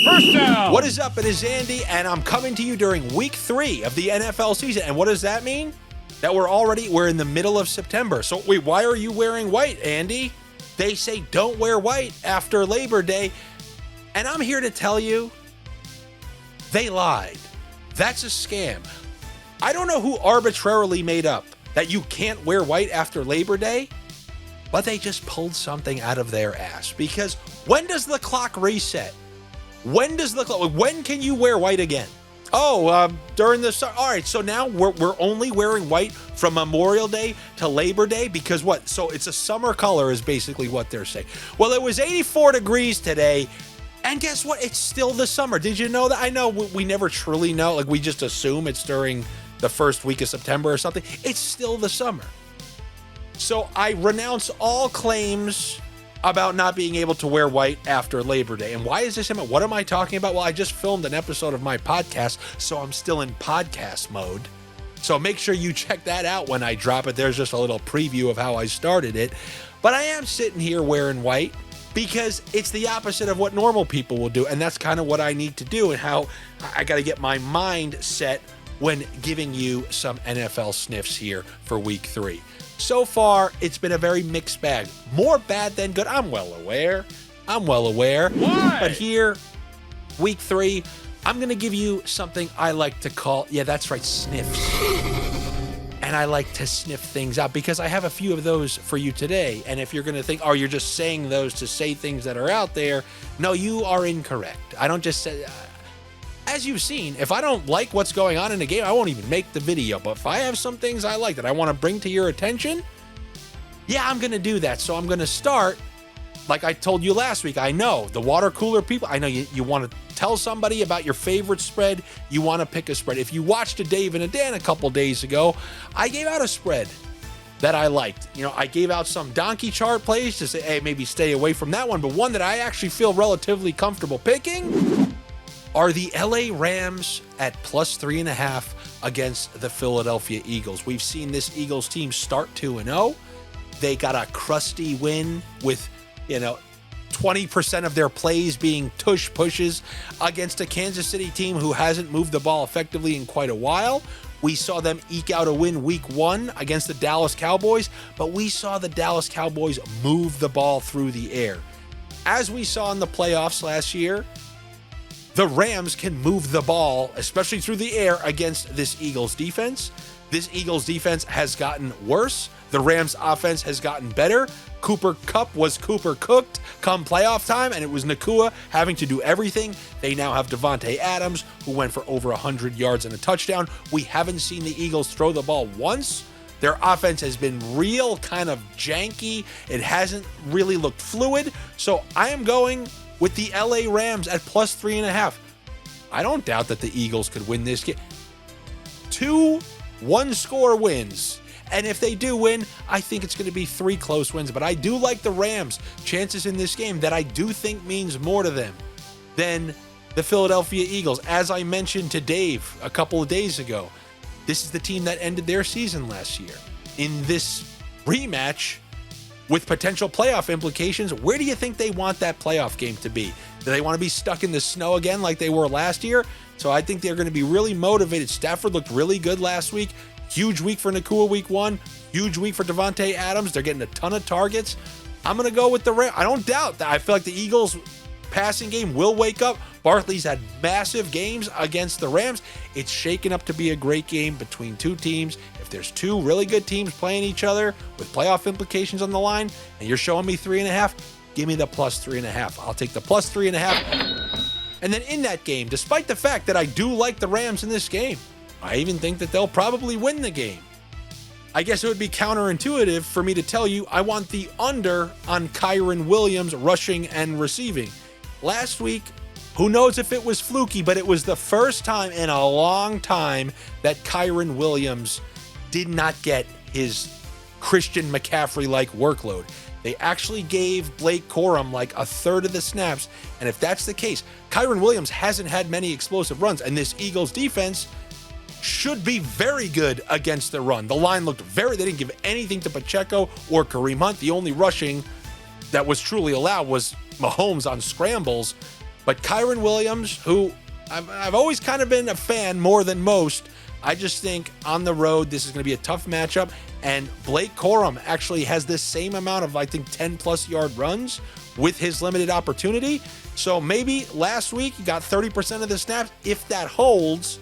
First down. What is up? It is Andy, and I'm coming to you during week 3 of the NFL season. And what does that mean? That we're in the middle of September. So wait, why are you wearing white, Andy? They say don't wear white after Labor Day. And I'm here to tell you, they lied. That's a scam. I don't know who arbitrarily made up that you can't wear white after Labor Day, but they just pulled something out of their ass. Because when does the clock reset? When can you wear white again? During the summer. All right, so now we're only wearing white from Memorial Day to Labor Day because what? So it's a summer color is basically what they're saying. Well, it was 84 degrees today, and guess what? It's still the summer. Did you know that? I know we never truly know. Like, we just assume it's during the first week of September or something. It's still the summer. So I renounce all claims about not being able to wear white after Labor Day. And why is this? What am I talking about? Well, I just filmed an episode of my podcast, so I'm still in podcast mode. So make sure you check that out when I drop it. There's just a little preview of how I started it. But I am sitting here wearing white because it's the opposite of what normal people will do. And that's kind of what I need to do and how I got to get my mind set when giving you some NFL sniffs here for week 3. So far, it's been a very mixed bag. More bad than good. I'm well aware. Why? But here, week 3, I'm going to give you something I like to call, yeah, that's right, sniffs. And I like to sniff things out because I have a few of those for you today. And if you're going to think, oh, you're just saying those to say things that are out there, no, you are incorrect. I don't just say... As you've seen, if I don't like what's going on in the game, I won't even make the video. But if I have some things I like that I want to bring to your attention, yeah, I'm going to do that. So I'm going to start, like I told you last week. I know the water cooler people, I know you want to tell somebody about your favorite spread. You want to pick a spread. If you watched a Dave and a Dan a couple days ago, I gave out a spread that I liked. You know, I gave out some donkey chart plays to say, hey, maybe stay away from that one. But one that I actually feel relatively comfortable picking are the LA Rams at plus 3.5 against the Philadelphia Eagles. We've seen this Eagles team start 2-0. They got a crusty win with, 20% of their plays being tush pushes against a Kansas City team who hasn't moved the ball effectively in quite a while. We saw them eke out a win week 1 against the Dallas Cowboys, but we saw the Dallas Cowboys move the ball through the air. As we saw in the playoffs last year, the Rams can move the ball, especially through the air, against this Eagles defense. This Eagles defense has gotten worse. The Rams offense has gotten better. Cooper Kupp was Cooper cooked come playoff time, and it was Nakua having to do everything. They now have Devontae Adams, who went for over 100 yards and a touchdown. We haven't seen the Eagles throw the ball once. Their offense has been real kind of janky. It hasn't really looked fluid. So I am going with the LA Rams at plus 3.5. I don't doubt that the Eagles could win this game. 2 one-score wins. And if they do win, I think it's going to be 3 close wins. But I do like the Rams' chances in this game that I do think means more to them than the Philadelphia Eagles. As I mentioned to Dave a couple of days ago, this is the team that ended their season last year. In this rematch, with potential playoff implications, where do you think they want that playoff game to be? Do they want to be stuck in the snow again like they were last year? So I think they're going to be really motivated. Stafford looked really good last week. Huge week for Nakua week 1. Huge week for Devontae Adams. They're getting a ton of targets. I'm going to go with the Rams. I don't doubt that. I feel like the Eagles passing game will wake up. Barkley's had massive games against the Rams. It's shaken up to be a great game between two teams. If there's 2 really good teams playing each other with playoff implications on the line, and you're showing me 3.5, give me the plus 3.5. I'll take the plus 3.5. And then in that game, despite the fact that I do like the Rams in this game, I even think that they'll probably win the game. I guess it would be counterintuitive for me to tell you I want the under on Kyren Williams rushing and receiving. Last week, who knows if it was fluky, but it was the first time in a long time that Kyren Williams did not get his Christian McCaffrey-like workload. They actually gave Blake Corum like a third of the snaps. And if that's the case, Kyren Williams hasn't had many explosive runs. And this Eagles defense should be very good against the run. The line looked they didn't give anything to Pacheco or Kareem Hunt. The only rushing that was truly allowed was Mahomes on scrambles. But Kyren Williams, who I've always kind of been a fan more than most, I just think on the road, this is going to be a tough matchup. And Blake Corum actually has this same amount of, I think, 10+ yard runs with his limited opportunity. So maybe last week he got 30% of the snaps. If that holds,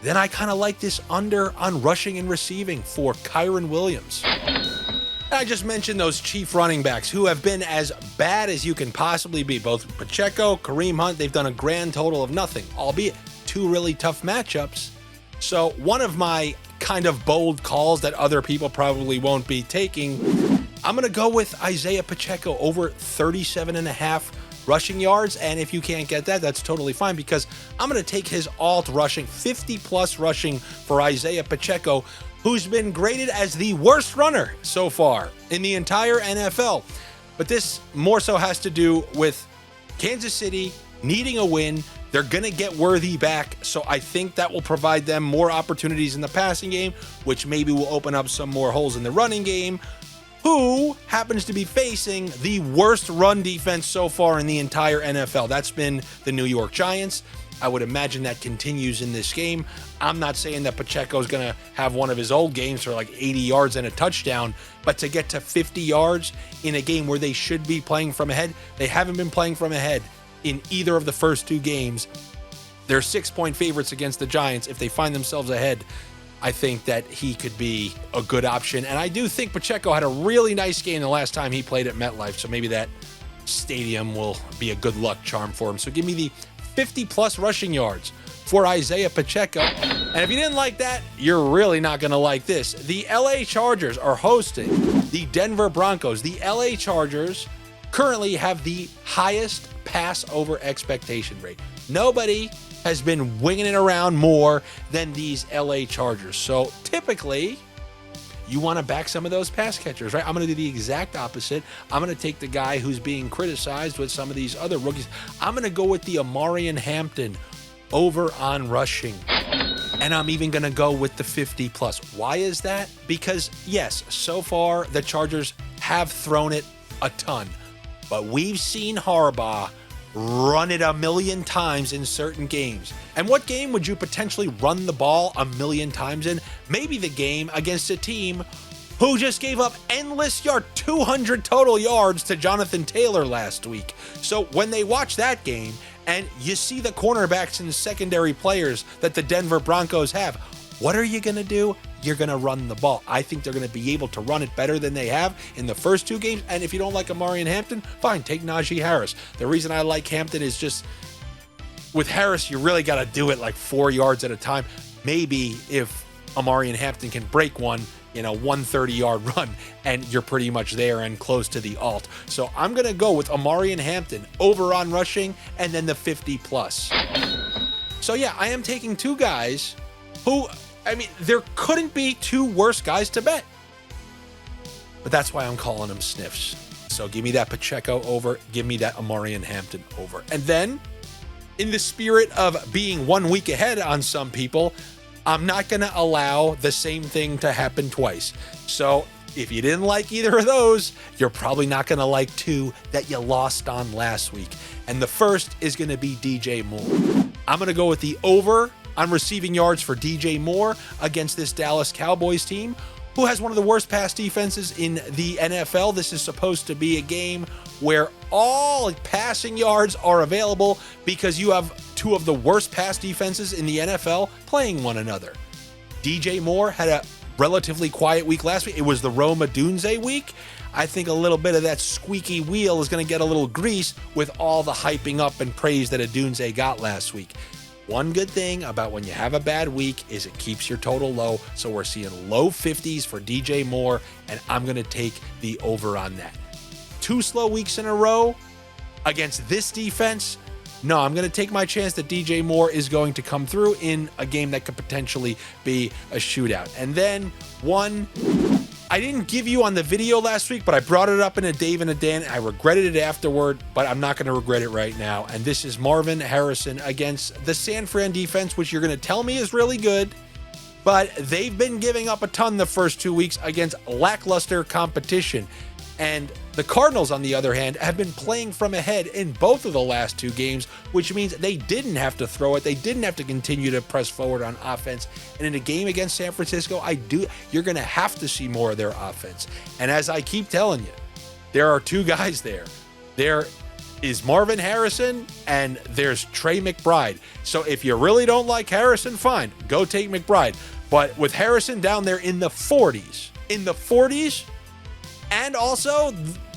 then I kind of like this under on rushing and receiving for Kyren Williams. I just mentioned those Chief running backs who have been as bad as you can possibly be. Both Pacheco, Kareem Hunt, they've done a grand total of nothing, albeit two really tough matchups. So one of my kind of bold calls that other people probably won't be taking, I'm going to go with I.Pacheco over 37.5 rushing yards. And if you can't get that, that's totally fine, because I'm going to take his alt rushing, 50+ rushing for I.Pacheco, who's been graded as the worst runner so far in the entire NFL. But this more so has to do with Kansas City needing a win. They're going to get Worthy back, so I think that will provide them more opportunities in the passing game, which maybe will open up some more holes in the running game, who happens to be facing the worst run defense so far in the entire NFL. That's been the New York Giants. I would imagine that continues in this game. I'm not saying that Pacheco is going to have one of his old games for like 80 yards and a touchdown, but to get to 50 yards in a game where they should be playing from ahead, they haven't been playing from ahead in either of the first two games. They're 6-point favorites against the Giants. If they find themselves ahead, I think that he could be a good option. And I do think Pacheco had a really nice game the last time he played at MetLife, so maybe that stadium will be a good luck charm for him. So give me the 50+ rushing yards for I.Pacheco. And if you didn't like that, you're really not going to like this. The LA Chargers are hosting the Denver Broncos. The LA Chargers currently have the highest pass over expectation rate. Nobody has been winging it around more than these LA Chargers. So typically, you want to back some of those pass catchers, right? I'm going to do the exact opposite. I'm going to take the guy who's being criticized with some of these other rookies. I'm going to go with the ARI M.Harrison over on rushing. And I'm even going to go with the 50+. Why is that? Because yes, so far the Chargers have thrown it a ton, but we've seen Harbaugh run it a million times in certain games. And what game would you potentially run the ball a million times in? Maybe the game against a team who just gave up endless 200 total yards to Jonathan Taylor last week. So when they watch that game and you see the cornerbacks and secondary players that the Denver Broncos have, what are you going to do? You're going to run the ball. I think they're going to be able to run it better than they have in the first two games. And if you don't like ARI M.Harrison, fine, take Najee Harris. The reason I like Hampton is just with Harris, you really got to do it like 4 yards at a time. Maybe if ARI M.Harrison can break one in a 130-yard run, and you're pretty much there and close to the alt. So I'm going to go with ARI M.Harrison over on rushing and then the 50+. So yeah, I am taking two guys who, I mean, there couldn't be two worse guys to bet. But that's why I'm calling them Sniffs. So give me that Pacheco over, give me that ARI M.Harrison over. And then, in the spirit of being 1 week ahead on some people, I'm not going to allow the same thing to happen twice. So if you didn't like either of those, you're probably not going to like two that you lost on last week. And the first is going to be DJ Moore. I'm going to go with the over on receiving yards for DJ Moore against this Dallas Cowboys team, who has one of the worst pass defenses in the NFL. This is supposed to be a game where all passing yards are available because you have two of the worst pass defenses in the NFL playing one another. DJ Moore had a relatively quiet week last week. It was the Rome Odunze week. I think a little bit of that squeaky wheel is going to get a little grease with all the hyping up and praise that Odunze got last week. One good thing about when you have a bad week is it keeps your total low. So we're seeing low 50s for DJ Moore, and I'm going to take the over on that. 2 slow weeks in a row against this defense. No, I'm going to take my chance that DJ Moore is going to come through in a game that could potentially be a shootout. And then one I didn't give you on the video last week, but I brought it up in a Dave and a Dan. I regretted it afterward, but I'm not going to regret it right now. And this is Marvin Harrison against the San Fran defense, which you're going to tell me is really good, but they've been giving up a ton the first 2 weeks against lackluster competition. And the Cardinals, on the other hand, have been playing from ahead in both of the last 2 games, which means they didn't have to throw it. They didn't have to continue to press forward on offense. And in a game against San Francisco, you're going to have to see more of their offense. And as I keep telling you, there are 2 guys there. There is Marvin Harrison and there's Trey McBride. So if you really don't like Harrison, fine, go take McBride. But with Harrison down there in the 40s, and also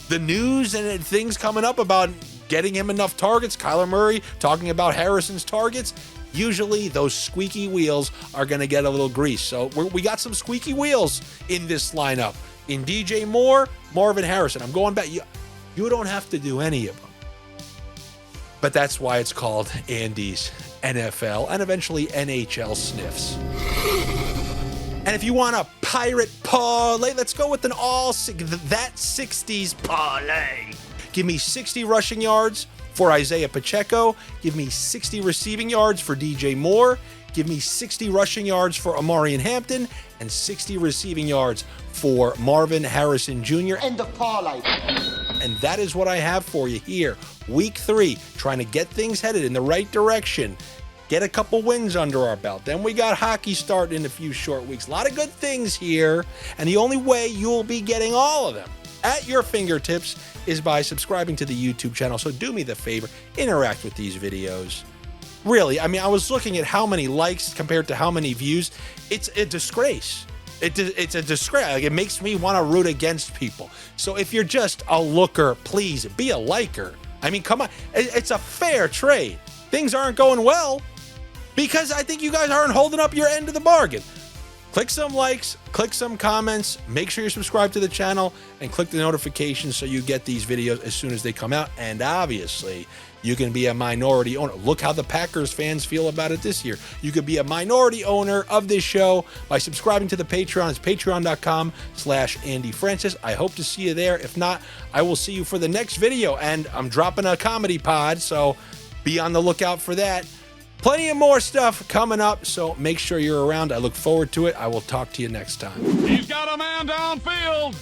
the news and things coming up about getting him enough targets, Kyler Murray talking about Harrison's targets, usually those squeaky wheels are going to get a little grease. So we got some squeaky wheels in this lineup. In DJ Moore, Marvin Harrison. I'm going back. You don't have to do any of them. But that's why it's called Andy's NFL and eventually NHL Sniffs. And if you want a pirate parlay, let's go with that 60s parlay. Give me 60 rushing yards for I.Pacheco. Give me 60 receiving yards for DJ Moore. Give me 60 rushing yards for ARI M.Harrison and 60 receiving yards for Marvin Harrison Jr. End of parlay. And that is what I have for you here. Week 3, trying to get things headed in the right direction. Get a couple wins under our belt. Then we got hockey starting in a few short weeks. A lot of good things here. And the only way you'll be getting all of them at your fingertips is by subscribing to the YouTube channel. So do me the favor, interact with these videos. Really, I mean, I was looking at how many likes compared to how many views. It's a disgrace. It's a disgrace. Like, it makes me want to root against people. So if you're just a looker, please be a liker. I mean, come on. It's a fair trade. Things aren't going well because I think you guys aren't holding up your end of the bargain. Click some likes, click some comments, make sure you're subscribed to the channel, and click the notifications so you get these videos as soon as they come out. And obviously, you can be a minority owner. Look how the Packers fans feel about it this year. You could be a minority owner of this show by subscribing to the Patreon. It's patreon.com/Andy Francess. I hope to see you there. If not, I will see you for the next video. And I'm dropping a comedy pod, so be on the lookout for that. Plenty of more stuff coming up, so make sure you're around. I look forward to it. I will talk to you next time. He's got a man downfield.